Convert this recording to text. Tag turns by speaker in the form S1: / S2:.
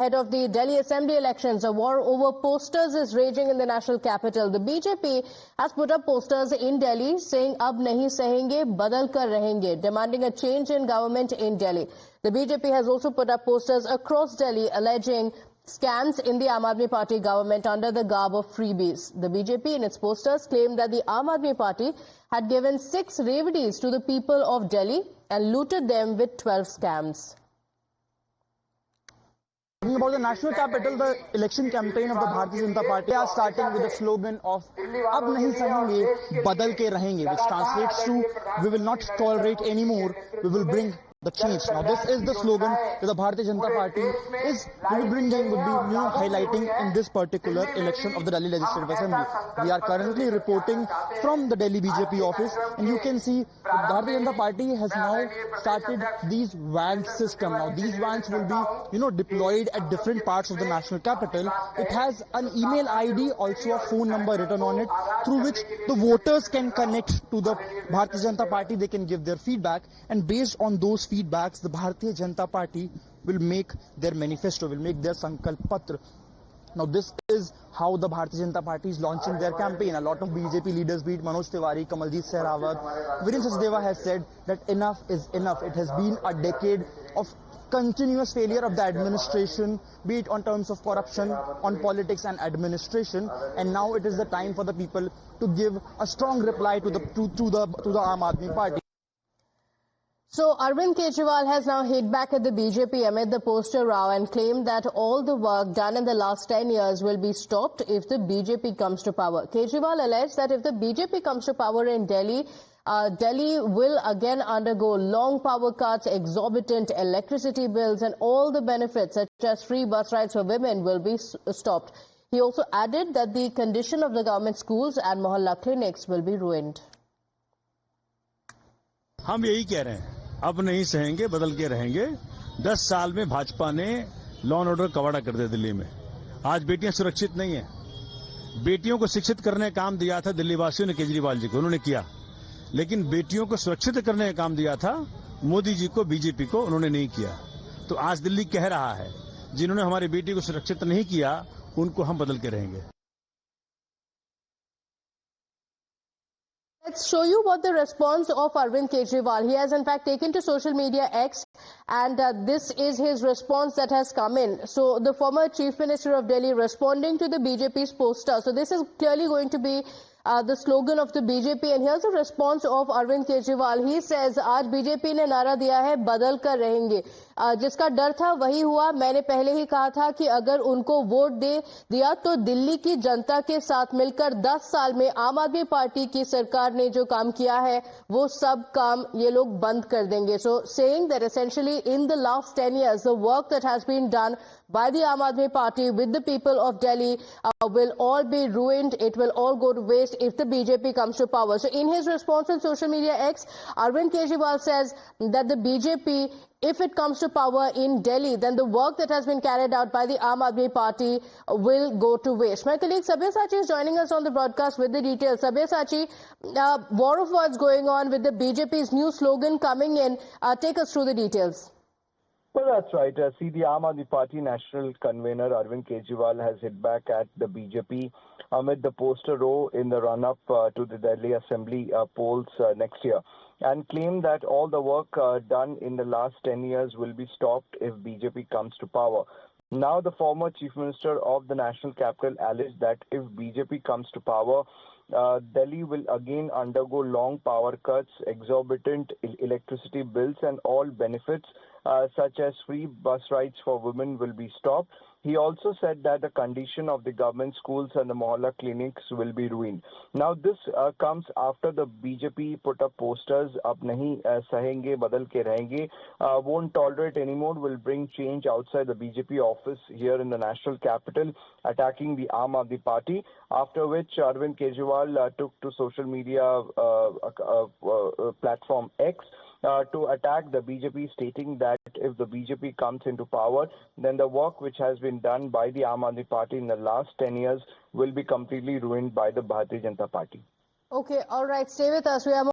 S1: Ahead of the Delhi Assembly elections, a war over posters is raging in the national capital. The BJP has put up posters in Delhi saying "Ab nahi sahenge, badal kar rahenge," demanding a change in government in Delhi. The BJP has also put up posters across Delhi alleging scams in the Aam Aadmi Party government under the garb of freebies. The BJP in its posters claimed that the Aam Aadmi Party had given 6 reveries to the people of Delhi and looted them with 12 scams.
S2: Talking about the national capital, the election campaign of the Bharatiya Janata Party are starting with the slogan of "Ab nahi sahenge, badal ke rahenge," which translates to "We will not tolerate anymore, we will bring the change." Now, this is the slogan that the Bharatiya Janata Party will be highlighting in this particular election of the Delhi Legislative Assembly. We are currently reporting from the Delhi BJP office, and you can see the Bharatiya Janata Party has now started these van system. Now, these vans will be, deployed at different parts of the national capital. It has an email ID, also a phone number written on it, through which the voters can connect to the Bharatiya Janata Party. They can give their feedback, and based on those feedbacks, the Bharatiya Janata Party will make their manifesto, will make their Sankalp Patra. Now, this is how the Bharatiya Janata Party is launching their campaign. A lot of BJP leaders, be it Manoj Tiwari, Kamaljeet Sehrawat, Viren Sachdeva, has said that enough is enough. It has been a decade of continuous failure of the administration, be it on terms of corruption, on politics and administration, and now it is the time for the people to give a strong reply to the Aam Aadmi Party.
S1: So Arvind Kejriwal has now hit back at the BJP amid the poster row and claimed that all the work done in the last 10 years will be stopped if the BJP comes to power. Kejriwal alleged that if the BJP comes to power in Delhi, Delhi will again undergo long power cuts, exorbitant electricity bills, and all the benefits such as free bus rides for women will be stopped. He also added that the condition of the government schools and mohalla clinics will be ruined.
S3: हम यही कह रहे हैं, अब नहीं सहेंगे, बदल के रहेंगे। 10 साल में भाजपा ने लॉ एंड ऑर्डर कवाड़ा कर दिया दिल्ली में। आज बेटियां सुरक्षित नहीं है। बेटियों को शिक्षित करने का काम दिया था दिल्ली वासियों ने केजरीवाल जी को, उन्होंने किया, लेकिन बेटियों को सुरक्षित करने का काम दिया था मोदी जी को, बीजेपी को, उन्होंने नहीं किया। तो आज दिल्ली कह रहा है, जिन्होंने हमारी बेटी को सुरक्षित नहीं किया उनको हम बदल के रहेंगे।
S1: Let's show you what the response of Arvind Kejriwal. He has in fact taken to social media X, and this is his response that has come in. So the former Chief Minister of Delhi responding to the BJP's poster. So this is clearly going to be the slogan of the BJP, and here's the response of Arvind Kejriwal. He says, आज BJP ने नारा दिया है बदल कर रहेंगे। जिसका डर था वही हुआ। मैंने पहले ही कहा था कि अगर उनको वोट दिया तो दिल्ली की जनता के साथ मिलकर 10 साल में आम आदमी पार्टी की सरकार ने जो काम किया है वो सब काम ये लोग बंद कर देंगे. So saying that essentially in the last 10 years the work that has been done by the Aam Aadmi Party with the people of Delhi will all be ruined. It will all go to waste if the BJP comes to power. So in his response on social media X, Arvind Kejriwal says that the BJP, if it comes to power in Delhi, then the work that has been carried out by the Aam Aadmi Party will go to waste. My colleague Sabir Sachi is joining us on the broadcast with the details. Sabir Sachi, war of words going on with the BJP's new slogan coming in. Take us through the details.
S4: Well, that's right. See, the Aam Aadmi Party national convener Arvind Kejriwal has hit back at the BJP amid the poster row in the run-up to the Delhi Assembly polls next year, and claimed that all the work done in the last 10 years will be stopped if BJP comes to power. Now, the former Chief Minister of the national capital alleged that if BJP comes to power, Delhi will again undergo long power cuts, exorbitant electricity bills, and all benefits such as free bus rides for women will be stopped. He also said that the condition of the government schools and the mohalla clinics will be ruined. Now, this comes after the BJP put up posters, "Ab nahi sahenge, badal ke rahenge," won't tolerate anymore, will bring change outside the BJP office here in the national capital, attacking the Aam Aadmi Party, after which Arvind Kejriwal took to social media platform X to attack the BJP, stating that if the BJP comes into power, then the work which has been done by the Aam Aadmi Party in the last 10 years will be completely ruined by the Bharatiya Janata Party.
S1: Okay, all right. Stay with us. We are